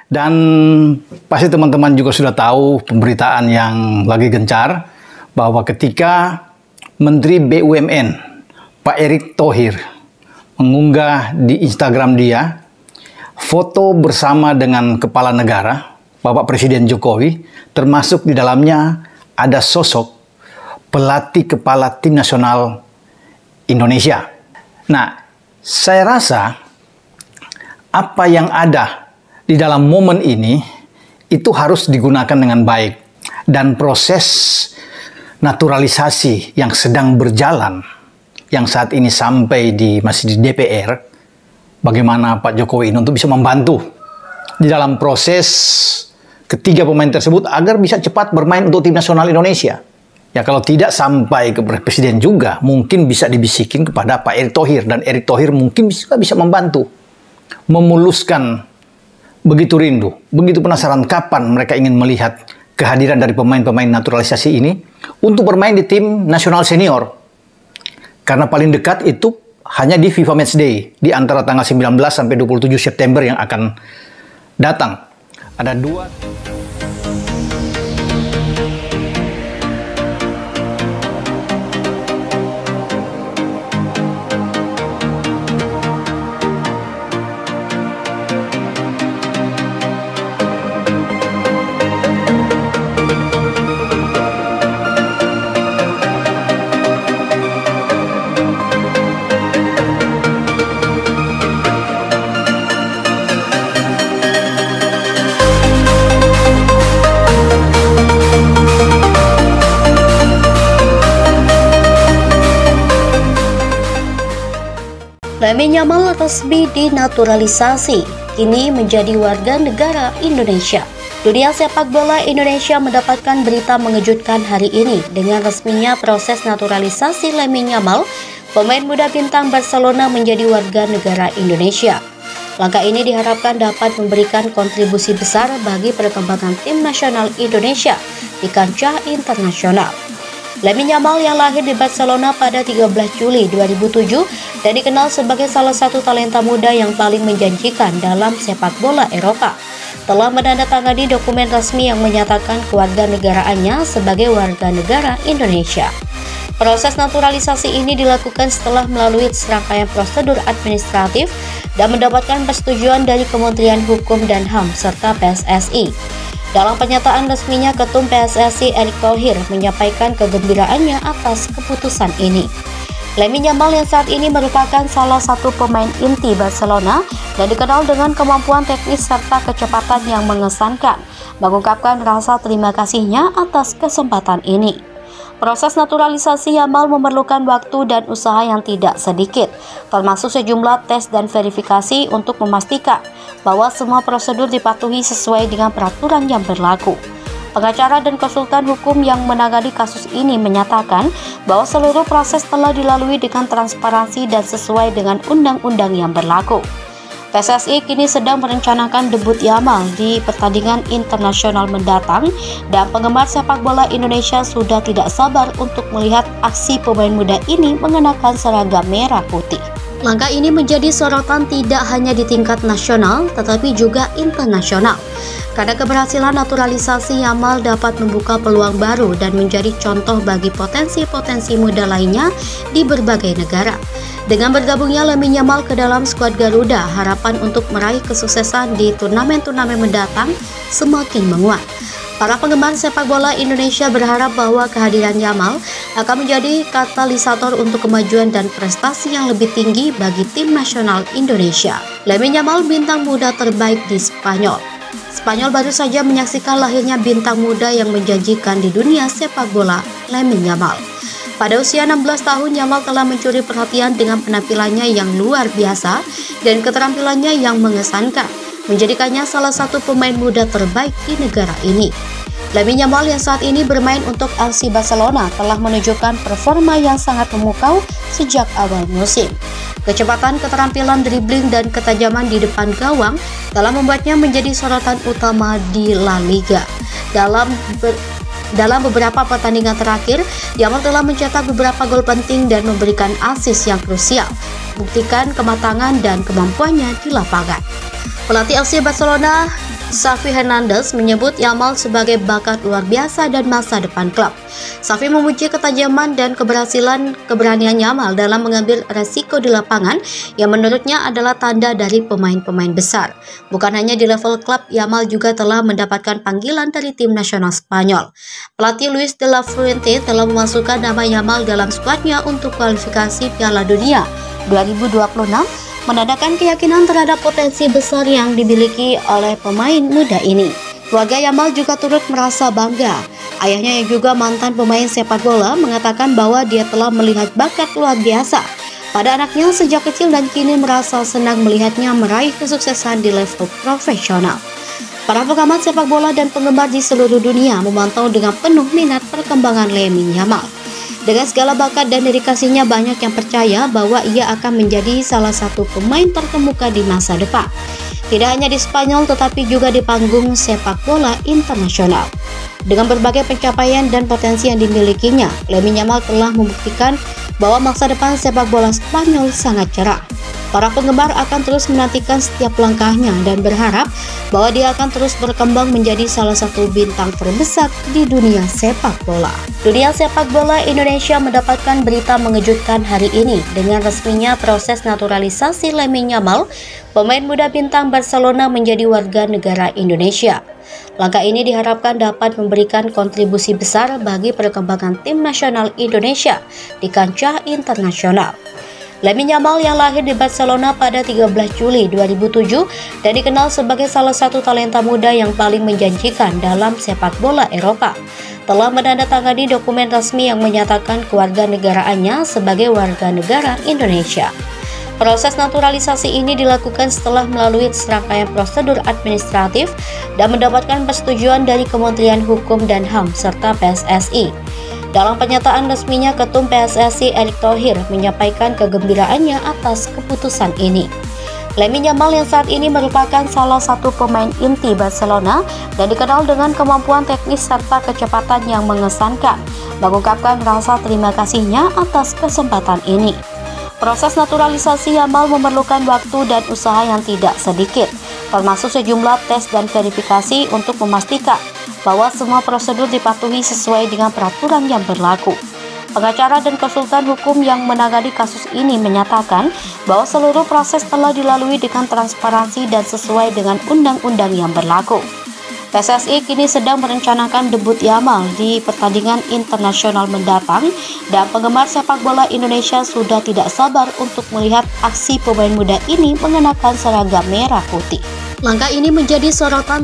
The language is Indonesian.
Dan pasti teman-teman juga sudah tahu pemberitaan yang lagi gencar bahwa ketika Menteri BUMN Pak Erick Thohir mengunggah di Instagram dia foto bersama dengan kepala negara, Bapak Presiden Jokowi, termasuk di dalamnya ada sosok pelatih kepala tim nasional Indonesia. Nah, saya rasa apa yang ada di dalam momen ini itu harus digunakan dengan baik, dan proses naturalisasi yang sedang berjalan yang saat ini sampai masih di DPR, bagaimana Pak Jokowi ini untuk bisa membantu di dalam proses ketiga pemain tersebut agar bisa cepat bermain untuk tim nasional Indonesia. Ya, kalau tidak sampai ke Presiden juga, mungkin bisa dibisikin kepada Pak Erick Thohir, dan Erick Thohir mungkin bisa membantu memuluskan. Begitu rindu, begitu penasaran kapan mereka ingin melihat kehadiran dari pemain-pemain naturalisasi ini untuk bermain di tim nasional senior. Karena paling dekat itu hanya di FIFA Matchday di antara tanggal 19 sampai 27 September yang akan datang. Ada dua. Lamine Yamal resmi dinaturalisasi, kini menjadi warga negara Indonesia. Dunia sepak bola Indonesia mendapatkan berita mengejutkan hari ini dengan resminya proses naturalisasi Lamine Yamal, pemain muda bintang Barcelona, menjadi warga negara Indonesia. Langkah ini diharapkan dapat memberikan kontribusi besar bagi perkembangan tim nasional Indonesia di kancah internasional. Lamine Yamal yang lahir di Barcelona pada 13 Juli 2007 dan dikenal sebagai salah satu talenta muda yang paling menjanjikan dalam sepak bola Eropa, telah menandatangani dokumen resmi yang menyatakan kewarganegaraannya sebagai warga negara Indonesia. Proses naturalisasi ini dilakukan setelah melalui serangkaian prosedur administratif dan mendapatkan persetujuan dari Kementerian Hukum dan HAM serta PSSI. Dalam pernyataan resminya, Ketum PSSI Erick Thohir menyampaikan kegembiraannya atas keputusan ini. Lamine Yamal yang saat ini merupakan salah satu pemain inti Barcelona dan dikenal dengan kemampuan teknis serta kecepatan yang mengesankan, mengungkapkan rasa terima kasihnya atas kesempatan ini. Proses naturalisasi Yamal memerlukan waktu dan usaha yang tidak sedikit, termasuk sejumlah tes dan verifikasi untuk memastikan bahwa semua prosedur dipatuhi sesuai dengan peraturan yang berlaku. Pengacara dan konsultan hukum yang menangani kasus ini menyatakan bahwa seluruh proses telah dilalui dengan transparansi dan sesuai dengan undang-undang yang berlaku. PSSI kini sedang merencanakan debut Yamal di pertandingan internasional mendatang, dan penggemar sepak bola Indonesia sudah tidak sabar untuk melihat aksi pemain muda ini mengenakan seragam merah putih. Langkah ini menjadi sorotan tidak hanya di tingkat nasional tetapi juga internasional, karena keberhasilan naturalisasi Yamal dapat membuka peluang baru dan menjadi contoh bagi potensi-potensi muda lainnya di berbagai negara. Dengan bergabungnya Lamine Yamal ke dalam skuad Garuda, harapan untuk meraih kesuksesan di turnamen-turnamen mendatang semakin menguat. Para penggemar sepak bola Indonesia berharap bahwa kehadiran Yamal akan menjadi katalisator untuk kemajuan dan prestasi yang lebih tinggi bagi tim nasional Indonesia. Lamine Yamal bintang muda terbaik di Spanyol. Spanyol baru saja menyaksikan lahirnya bintang muda yang menjanjikan di dunia sepak bola, Lamine Yamal. Pada usia 16 tahun, Yamal telah mencuri perhatian dengan penampilannya yang luar biasa dan keterampilannya yang mengesankan, menjadikannya salah satu pemain muda terbaik di negara ini. Lamine Yamal yang saat ini bermain untuk FC Barcelona telah menunjukkan performa yang sangat memukau sejak awal musim. Kecepatan, keterampilan dribbling, dan ketajaman di depan gawang telah membuatnya menjadi sorotan utama di La Liga. Dalam beberapa pertandingan terakhir, Yamal telah mencetak beberapa gol penting dan memberikan assist yang krusial, buktikan kematangan dan kemampuannya di lapangan. Pelatih FC Barcelona Xavi Hernandez menyebut Yamal sebagai bakat luar biasa dan masa depan klub. Xavi memuji ketajaman dan keberanian Yamal dalam mengambil resiko di lapangan yang menurutnya adalah tanda dari pemain-pemain besar. Bukan hanya di level klub, Yamal juga telah mendapatkan panggilan dari tim nasional Spanyol. Pelatih Luis de la Fuente telah memasukkan nama Yamal dalam skuadnya untuk kualifikasi Piala Dunia 2026, menandakan keyakinan terhadap potensi besar yang dimiliki oleh pemain muda ini. Keluarga Yamal juga turut merasa bangga. Ayahnya yang juga mantan pemain sepak bola mengatakan bahwa dia telah melihat bakat luar biasa pada anaknya sejak kecil dan kini merasa senang melihatnya meraih kesuksesan di level profesional. Para pengamat sepak bola dan penggemar di seluruh dunia memantau dengan penuh minat perkembangan Lamine Yamal. Dengan segala bakat dan dedikasinya, banyak yang percaya bahwa ia akan menjadi salah satu pemain terkemuka di masa depan. Tidak hanya di Spanyol tetapi juga di panggung sepak bola internasional. Dengan berbagai pencapaian dan potensi yang dimilikinya, Lamine Yamal telah membuktikan bahwa masa depan sepak bola Spanyol sangat cerah. Para penggemar akan terus menantikan setiap langkahnya dan berharap bahwa dia akan terus berkembang menjadi salah satu bintang terbesar di dunia sepak bola. Dunia sepak bola Indonesia mendapatkan berita mengejutkan hari ini dengan resminya proses naturalisasi Lamine Yamal, pemain muda bintang Barcelona, menjadi warga negara Indonesia. Langkah ini diharapkan dapat memberikan kontribusi besar bagi perkembangan tim nasional Indonesia di kancah internasional. Lamine Yamal yang lahir di Barcelona pada 13 Juli 2007 dan dikenal sebagai salah satu talenta muda yang paling menjanjikan dalam sepak bola Eropa, telah menandatangani dokumen resmi yang menyatakan kewarganegaraannya sebagai warga negara Indonesia. Proses naturalisasi ini dilakukan setelah melalui serangkaian prosedur administratif dan mendapatkan persetujuan dari Kementerian Hukum dan HAM serta PSSI. Dalam pernyataan resminya, Ketum PSSI Erick Thohir menyampaikan kegembiraannya atas keputusan ini. Lamine Yamal yang saat ini merupakan salah satu pemain inti Barcelona dan dikenal dengan kemampuan teknis serta kecepatan yang mengesankan, mengungkapkan rasa terima kasihnya atas kesempatan ini. Proses naturalisasi Yamal memerlukan waktu dan usaha yang tidak sedikit, termasuk sejumlah tes dan verifikasi untuk memastikan bahwa semua prosedur dipatuhi sesuai dengan peraturan yang berlaku. Pengacara dan konsultan hukum yang menangani kasus ini menyatakan bahwa seluruh proses telah dilalui dengan transparansi dan sesuai dengan undang-undang yang berlaku. PSSI kini sedang merencanakan debut Yamal di pertandingan internasional mendatang dan penggemar sepak bola Indonesia sudah tidak sabar untuk melihat aksi pemain muda ini mengenakan seragam merah putih. Langkah ini menjadi sorotan